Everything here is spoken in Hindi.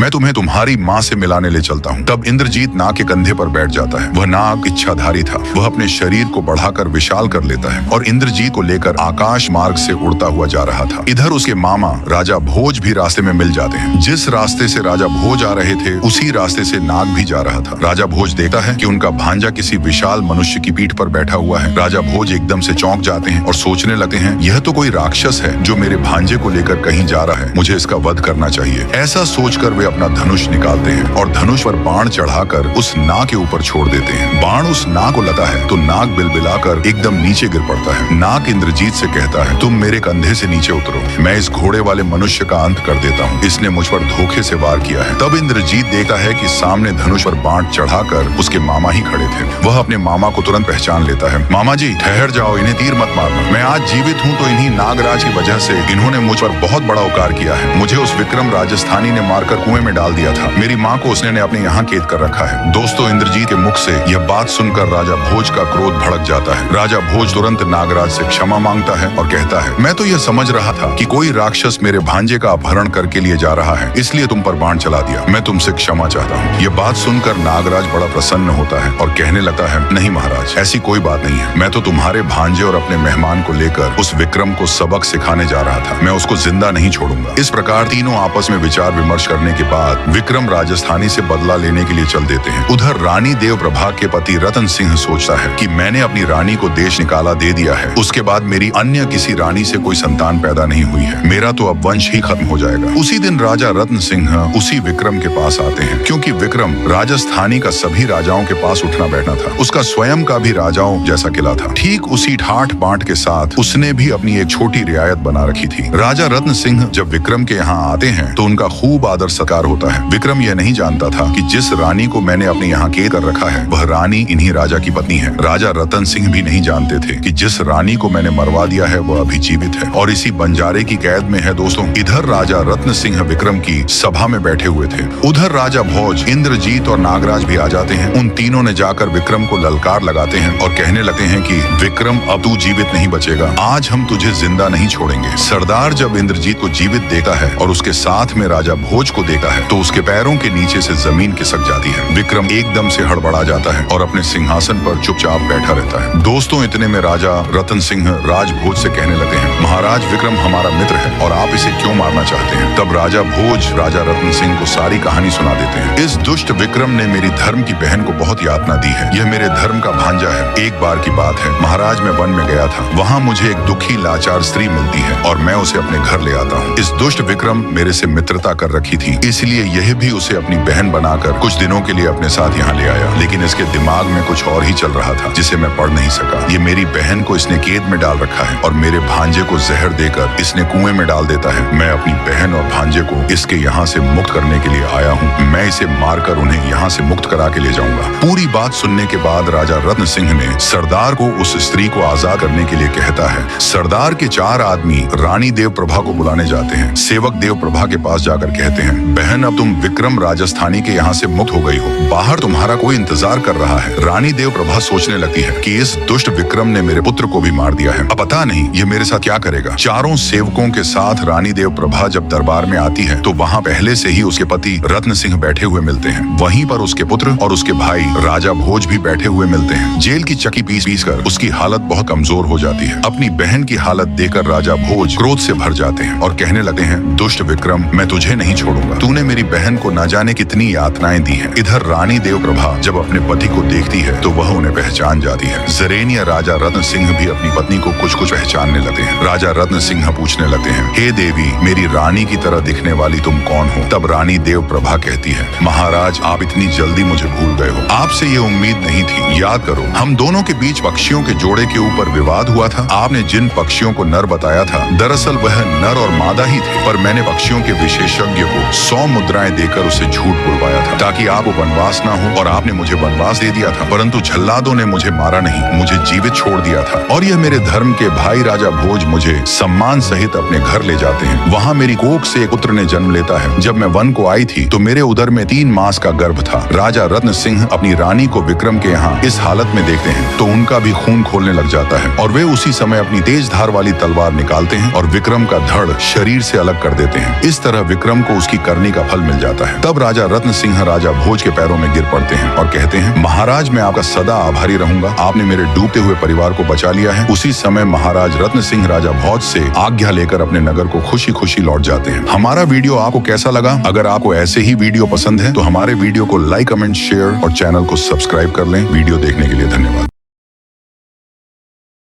मैं तुम्हें तुम्हारी माँ से मिलाने ले चलता हूँ। तब इंद्रजीत नाग के कंधे पर बैठ जाता है। वह नाग इच्छाधारी था। वह अपने शरीर को बढ़ाकर विशाल कर लेता है और इंद्रजीत को लेकर आकाश मार्ग से उड़ता हुआ जा रहा था। इधर उसके मामा राजा भोज भी रास्ते में मिल जाते हैं। जिस रास्ते से राजा भोज आ रहे थे उसी रास्ते से नाग भी जा रहा था। राजा भोज देखता है कि उनका भांजा किसी विशाल मनुष्य की पीठ पर बैठा हुआ है। राजा भोज एकदम से चौंक जाते हैं और सोचने लगते हैं, यह तो कोई राक्षस है जो मेरे भांजे को लेकर कहीं जा रहा है। मुझे इसका वध करना चाहिए। ऐसा सोचकर वे अपना धनुष निकालते हैं और धनुष पर बाण चढ़ाकर उस नाग के ऊपर छोड़ देते हैं। बाण उस नाग को लगता है तो नाग बिलबिलाकर एकदम नीचे गिर पड़ता है। नाग इंद्रजीत से कहता है, तुम मेरे कंधे से नीचे उतरो, मैं इस घोड़े वाले मनुष्य का अंत कर देता हूँ। इसने मुझ पर धोखे से वार किया है। तब इंद्रजीत देखता है कि सामने धनुष पर बाण चढ़ाकर उसके मामा ही खड़े थे। वह अपने मामा को तुरंत पहचान लेता है। मामा जी ठहर जाओ, इन्हें तीर मत मारना। मैं आज जीवित हूँ तो इन्हीं नागराज की वजह से। इन्होंने मुझ पर बहुत बड़ा उपकार किया है। मुझे उस विक्रम राजस्थानी ने मारकर कुएं में डाल दिया था। मेरी माँ को उसने अपने यहाँ कैद कर रखा है। दोस्तों, इंद्रजीत के मुख से यह बात सुनकर राजा भोज का क्रोध भड़क जाता है। राजा भोज तुरंत नागराज से क्षमा मांगता है और कहता है, मैं तो यह समझ रहा था कि कोई राक्षस मेरे भांजे का अपहरण करके लिए जा रहा है, इसलिए तुम पर बाण चला दिया। मैं तुमसे क्षमा चाहता हूँ। यह बात सुनकर नागराज बड़ा प्रसन्न होता है और कहने लगता है, नहीं महाराज, ऐसी कोई बात नहीं है। मैं तो तुम्हारे भांजे और अपने मेहमान को लेकर उस विक्रम को सबक सिखाने जा रहा था। मैं उसको जिंदा नहीं छोड़ूंगा। इस प्रकार तीनों आपस में विचार विमर्श करने के बाद विक्रम राजस्थानी से बदला लेने के लिए चल देते हैं। उधर रानी देवप्रभा के पति रतन सिंह सोचता है कि मैंने अपनी रानी को देश निकाला दे दिया है, उसके बाद मेरी अन्य किसी रानी से कोई संतान पैदा नहीं हुई है, मेरा तो अब वंश ही खत्म हो जाएगा। उसी दिन राजा रत्न सिंह उसी विक्रम के पास आते हैं, क्योंकि विक्रम राजस्थानी का सभी राजाओं के पास उठना बैठना था। उसका स्वयं का भी राजाओं जैसा किला था। ठीक उसी ठाठ बांट के साथ उसने भी अपनी एक छोटी रियायत बना रखी थी। राजा रत्न सिंह जब विक्रम के यहाँ आते हैं तो उनका खूब आदर सत्कार होता है। विक्रम यह नहीं जानता था कि जिस रानी को मैंने अपने यहाँ कैद कर रखा है वह रानी इन्हीं राजा की पत्नी है। राजा रतन सिंह भी नहीं जानते थे कि जिस रानी को मैंने मरवा दिया है वह अभी जीवित है और इसी बंजारे की कैद में है। दोस्तों, इधर राजा रत्न सिंह विक्रम की सभा में बैठे हुए थे। उधर राजा भोज, इंद्रजीत और नागराज भी आ जाते हैं। उन तीनों ने जाकर विक्रम को ललकार लगाते हैं और कहने लगते हैं कि विक्रम, अब तू जीवित नहीं बचेगा, आज हम तुझे जिंदा नहीं छोड़ेंगे। सरदार जब इंद्रजीत को जीवित देखता है और उसके साथ में राजा भोज को देखता है तो उसके पैरों के नीचे से जमीन खिसक जाती है। विक्रम एकदम से हड़बड़ा जाता है और अपने सिंहासन पर चुपचाप बैठा रहता है। दोस्तों, इतने में राजा रतन सिंह राजभोज से कहने लगे हैं, महाराज, विक्रम हमारा मित्र है और आप इसे क्यों मारना चाहते हैं? तब राजा भोज राजा रतन सिंह को सारी कहानी सुना देते हैं। इस दुष्ट विक्रम ने मेरी धर्म की बहन को बहुत यातना दी है। यह मेरे धर्म का भांजा है। एक बार की बात है, महाराज, मैं वन में गया था। वहाँ मुझे एक दुखी लाचार स्त्री मिलती है और मैं उसे अपने घर ले आता हूँ। इस दुष्ट विक्रम मेरे से मित्रता कर रखी थी, इसलिए यह भी उसे अपनी बहन बनाकर कुछ दिनों के लिए अपने साथ यहाँ ले आया। लेकिन इसके दिमाग में कुछ और ही चल रहा था जिसे मैं पढ़ नहीं सका। ये मेरी बहन को इसने कैद में डाल रखा है और मेरे भांजे को जहर देकर इसने कुएं में डाल देता है। मैं अपनी बहन और भांजे को इसके यहाँ से मुक्त करने के लिए आया हूँ। मैं इसे मारकर उन्हें यहाँ से मुक्त करा के ले जाऊंगा। पूरी बात सुनने के बाद राजा रत्न सिंह ने सरदार को उस स्त्री को आजाद करने के लिए कहता है। सरदार के 4 आदमी रानी देवप्रभा को बुलाने जाते हैं। सेवक देवप्रभा के पास जाकर कहते हैं, बहन, अब तुम विक्रम राजस्थानी के यहाँ से मुक्त हो गई हो। बाहर तुम्हारा कोई इंतजार कर रहा है। रानी देवप्रभा सोचने लगती है कि इस दुष्ट विक्रम ने मेरे पुत्र को भी मार दिया है। अब पता नहीं ये मेरे साथ क्या करेगा। चारों सेवकों के साथ रानी देवप्रभा जब दरबार में आती है तो वहाँ पहले से ही उसके पति रत्न सिंह बैठे हुए मिलते हैं। वहीं पर उसके पुत्र और उसके भाई राजा भोज भी बैठे हुए मिलते हैं। जेल की चक्की पीस कर उसकी हालत बहुत कमजोर हो जाती है। अपनी बहन की हालत देखकर राजा भोज क्रोध से भर जाते हैं और कहने लगते हैं, दुष्ट विक्रम, मैं तुझे नहीं छोड़ूंगा। तूने मेरी बहन को न जाने कितनी यातनाएं दी हैं। इधर रानी देवप्रभा जब अपने पति को देखती है तो वह उन्हें पहचान जाती है। जरेनिया राजा रत्न सिंह भी अपनी पत्नी को कुछ कुछ पहचानने लगते हैं। राजा रत्न सिंह पूछने लगते हैं, हे देवी, मेरी रानी की तरह दिखने वाली तुम कौन हो? तब रानी देवप्रभा कहती है, महाराज, आप इतनी जल्दी मुझे भूल गए हो। आपसे ये उम्मीद नहीं थी। याद करो, हम दोनों के बीच पक्षियों के जोड़े के ऊपर विवाद हुआ था। आपने जिन पक्षियों को नर बताया था दरअसल वह नर और मादा ही थे, पर मैंने पक्षियों के विशेषज्ञ को 100 मुद्राएं देकर उसे झूठ बुलवाया था ताकि आपको वनवास ना हो, और आपने मुझे वनवास दे दिया था। परंतु झल्लादों ने मुझे मारा नहीं, मुझे जीवित छोड़ दिया था। और यह मेरे धर्म के भाई राजा भोज मुझे सम्मान सहित अपने घर ले जाते हैं। वहाँ मेरी कोख से एक पुत्र ने जन्म लेता है। जब मैं वन को आई थी तो मेरे उदर में 3 मास का गर्भ था। राजा रत्न सिंह अपनी रानी को विक्रम के यहाँ इस हालत में देखते हैं तो उनका भी खून खोलने लग जाता है और वे उसी समय अपनी तेज धार वाली तलवार निकालते हैं और विक्रम का धड़ शरीर से अलग कर देते हैं। इस तरह विक्रम को उसकी करनी का फल मिल जाता है। तब राजा रत्न सिंह राजा भोज के पैरों में गिर पड़ते हैं और कहते हैं, महाराज मैं आपका सदा आभारी रहूंगा, आपने मेरे डूबते हुए परिवार को बचा लिया है। उसी समय महाराज रत्न सिंह राजा भोज से आज्ञा लेकर अपने नगर को खुशी खुशी लौट जाते हैं। हमारा वीडियो आपको कैसा लगा? अगर आपको ऐसे ही वीडियो पसंद है तो हमारे वीडियो को लाइक, कमेंट, शेयर और चैनल को सब्सक्राइब कर लें। वीडियो देखने के लिए धन्यवाद।